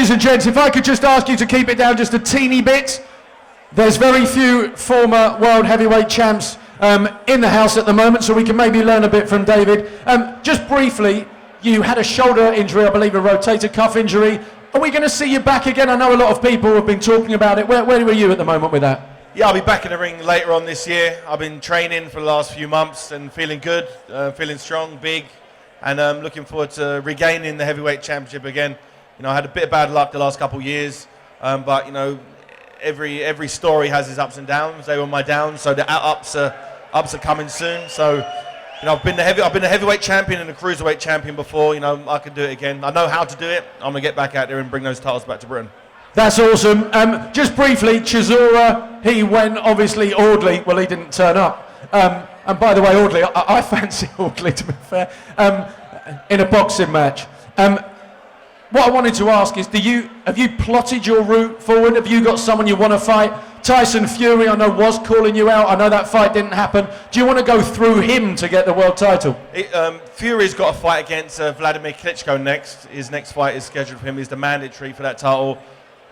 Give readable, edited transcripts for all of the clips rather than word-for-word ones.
Ladies and gents, if I could just ask you to keep it down just a teeny bit. There's very few former world heavyweight champs in the house at the moment, so we can maybe learn a bit from David. Just briefly, you had a shoulder injury, I believe a rotator cuff injury. Are we going to see you back again? I know a lot of people have been talking about it. Where were you at the moment with that? Yeah, I'll be back in the ring later on this year. I've been training for the last few months and feeling good, feeling strong, big, and looking forward to regaining the heavyweight championship again. You know, I had a bit of bad luck the last couple of years, but you know, every story has its ups and downs. They were my downs, so the ups are coming soon. So, you know, I've been the heavyweight champion and the cruiserweight champion before. You know, I can do it again. I know how to do it. I'm gonna get back out there and bring those titles back to Britain. That's awesome. Just briefly, Chisora, he went obviously Audley. Well, he didn't turn up. And by the way, Audley, I fancy Audley, to be fair, in a boxing match. What I wanted to ask is, have you plotted your route forward? Have you got someone you want to fight? Tyson Fury, I know, was calling you out. I know that fight didn't happen. Do you want to go through him to get the world title? Fury's got a fight against Vladimir Klitschko next. His next fight is scheduled for him. He's the mandatory for that title.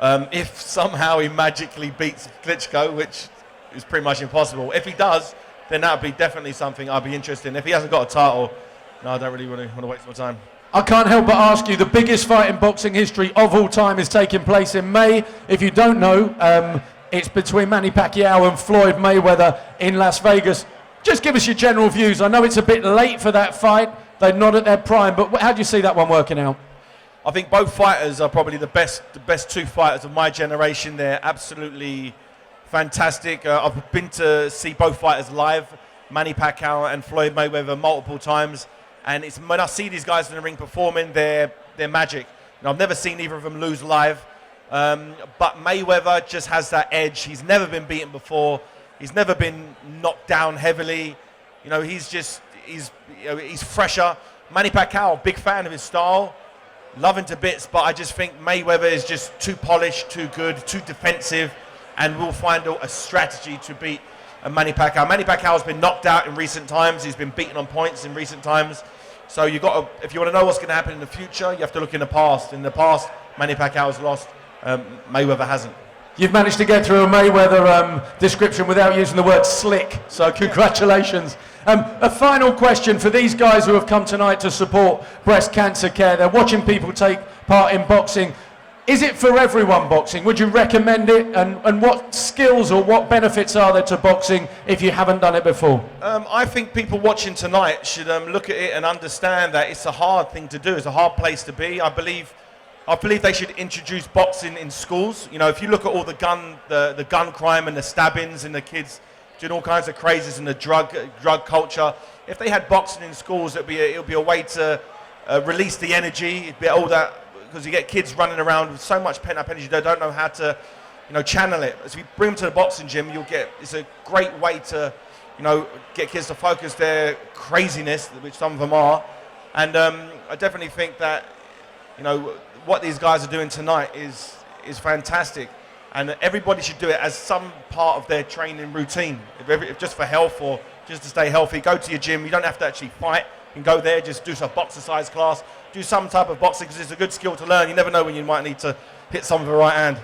If somehow he magically beats Klitschko, which is pretty much impossible, if he does, then that would be definitely something I'd be interested in. If he hasn't got a title, no, I don't really want to waste my time. I can't help but ask you, the biggest fight in boxing history of all time is taking place in May. If you don't know, it's between Manny Pacquiao and Floyd Mayweather in Las Vegas. Just give us your general views. I know it's a bit late for that fight. They're not at their prime, but how do you see that one working out? I think both fighters are probably the best two fighters of my generation. They're absolutely fantastic. I've been to see both fighters live, Manny Pacquiao and Floyd Mayweather, multiple times. And it's when I see these guys in the ring performing, they're magic. And I've never seen either of them lose live. But Mayweather just has that edge. He's never been beaten before. He's never been knocked down heavily. You know, he's fresher. Manny Pacquiao, big fan of his style, love him to bits. But I just think Mayweather is just too polished, too good, too defensive, and will find a strategy to beat Manny Pacquiao. Manny Pacquiao has been knocked out in recent times. He's been beaten on points in recent times. So if you want to know what's going to happen in the future, you have to look in the past. In the past, Manny Pacquiao has lost. Mayweather hasn't. You've managed to get through a Mayweather description without using the word slick, so congratulations. A final question for these guys who have come tonight to support breast cancer care. They're watching people take part in boxing. Is it for everyone, boxing? Would you recommend it? And what skills or what benefits are there to boxing if you haven't done it before? I think people watching tonight should look at it and understand that it's a hard thing to do. It's a hard place to be. I believe they should introduce boxing in schools. You know, if you look at all the gun crime and the stabbings and the kids doing all kinds of crazes and the drug culture, if they had boxing in schools, it would be a way to release the energy. It'd be all that. Because you get kids running around with so much pent-up energy, they don't know how to, you know, channel it. So if you bring them to the boxing gym, it's a great way to, you know, get kids to focus their craziness, which some of them are. And I definitely think that, you know, what these guys are doing tonight is fantastic. And everybody should do it as some part of their training routine. If just for health or just to stay healthy, go to your gym. You don't have to actually fight. You can go there, just do some boxercise class, do some type of boxing, because it's a good skill to learn. You never know when you might need to hit someone with a right hand.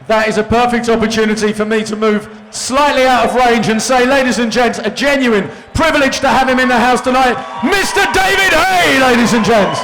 That is a perfect opportunity for me to move slightly out of range and say, ladies and gents, a genuine privilege to have him in the house tonight, Mr. David Haye, ladies and gents.